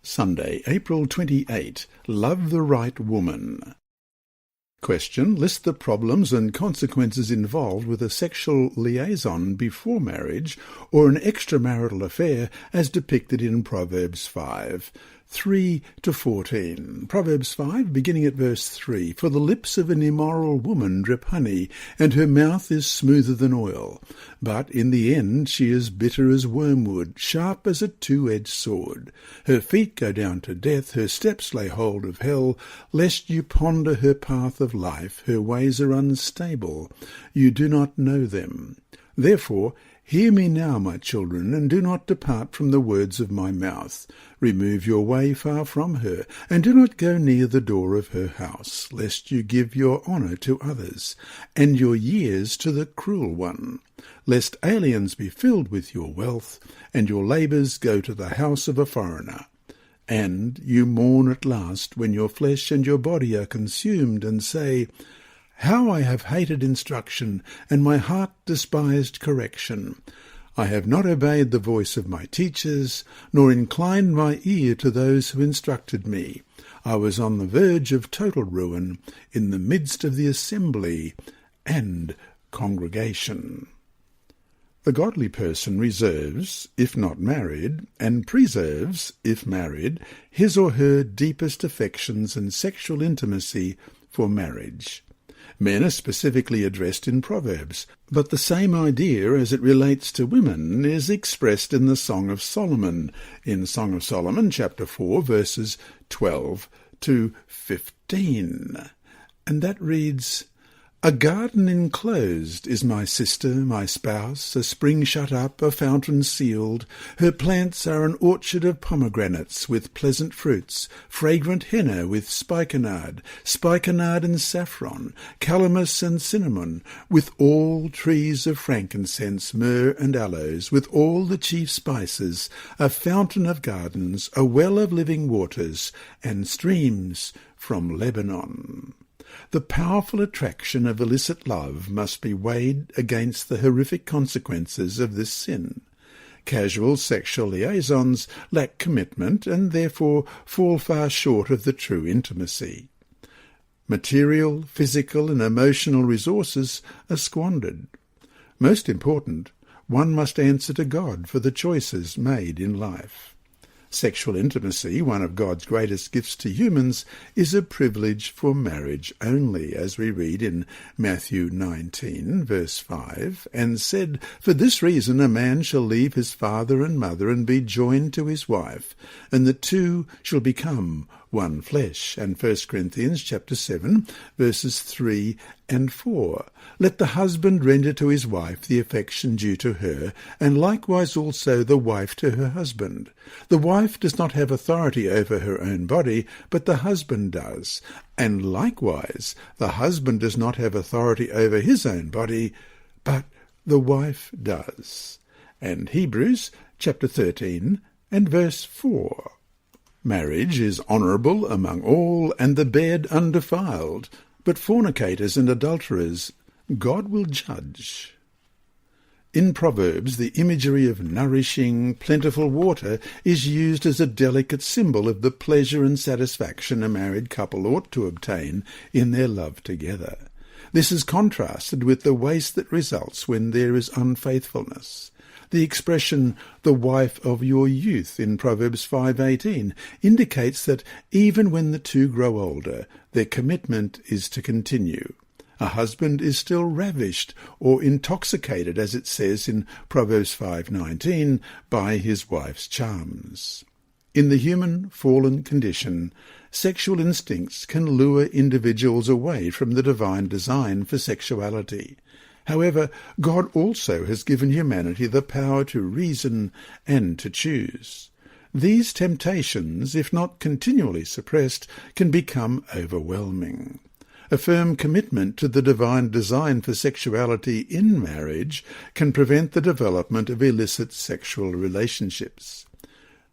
Sunday, April 28. Love the right woman. Question. List the problems and consequences involved with a sexual liaison before marriage or an extramarital affair as depicted in Proverbs 5. 3 to 14. Proverbs 5, beginning at verse 3. For the lips of an immoral woman drip honey, and her mouth is smoother than oil. But in the end she is bitter as wormwood, sharp as a two-edged sword. Her feet go down to death, her steps lay hold of hell. Lest you ponder her path of life, her ways are unstable. You do not know them. Therefore, hear me now, my children, and do not depart from the words of my mouth. Remove your way far from her, and do not go near the door of her house, lest you give your honour to others, and your years to the cruel one, lest aliens be filled with your wealth, and your labours go to the house of a foreigner. And you mourn at last when your flesh and your body are consumed, and say, How I have hated instruction, and my heart despised correction. I have not obeyed the voice of my teachers, nor inclined my ear to those who instructed me. I was on the verge of total ruin, in the midst of the assembly and congregation. The godly person reserves, if not married, and preserves, if married, his or her deepest affections and sexual intimacy for marriage. Men are specifically addressed in Proverbs, but the same idea as it relates to women is expressed in the Song of Solomon, in Song of Solomon, chapter 4, verses 12 to 15. And that reads, A garden enclosed is my sister, my spouse, a spring shut up, a fountain sealed. Her plants are an orchard of pomegranates with pleasant fruits, fragrant henna with spikenard and saffron, calamus and cinnamon, with all trees of frankincense, myrrh and aloes, with all the chief spices, a fountain of gardens, a well of living waters, and streams from Lebanon. The powerful attraction of illicit love must be weighed against the horrific consequences of this sin. Casual sexual liaisons lack commitment and therefore fall far short of the true intimacy. Material, physical, and emotional resources are squandered. Most important, one must answer to God for the choices made in life. Sexual intimacy, one of God's greatest gifts to humans, is a privilege for marriage only, as we read in Matthew 19, verse 5, and said, For this reason a man shall leave his father and mother and be joined to his wife, and the two shall become one flesh. And 1 Corinthians chapter 7, verses 3 and 4. Let the husband render to his wife the affection due to her, and likewise also the wife to her husband. The wife does not have authority over her own body, but the husband does. And likewise the husband does not have authority over his own body, but the wife does. And Hebrews chapter 13 and verse 4. Marriage is honourable among all, and the bed undefiled, but fornicators and adulterers God will judge. In Proverbs, the imagery of nourishing, plentiful water is used as a delicate symbol of the pleasure and satisfaction a married couple ought to obtain in their love together. This is contrasted with the waste that results when there is unfaithfulness. The expression, the wife of your youth, in Proverbs 5:18, indicates that even when the two grow older, their commitment is to continue. A husband is still ravished or intoxicated, as it says in Proverbs 5:19, by his wife's charms. In the human fallen condition, sexual instincts can lure individuals away from the divine design for sexuality. However, God also has given humanity the power to reason and to choose. These temptations, if not continually suppressed, can become overwhelming. A firm commitment to the divine design for sexuality in marriage can prevent the development of illicit sexual relationships.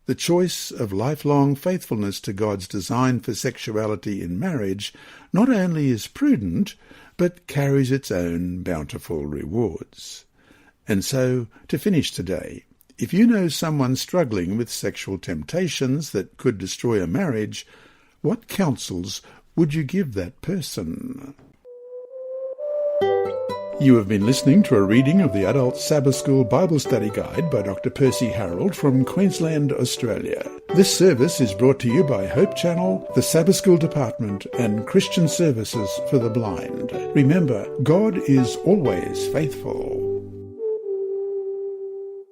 The choice of lifelong faithfulness to God's design for sexuality in marriage not only is prudent, but carries its own bountiful rewards. And so, to finish today, If you know someone struggling with sexual temptations that could destroy a marriage, what counsels would you give that person? You have been listening to a reading of the Adult Sabbath School Bible Study Guide by Dr. Percy Harold from Queensland, Australia. This service is brought to you by Hope Channel, the Sabbath School Department, and Christian Services for the Blind. Remember, God is always faithful.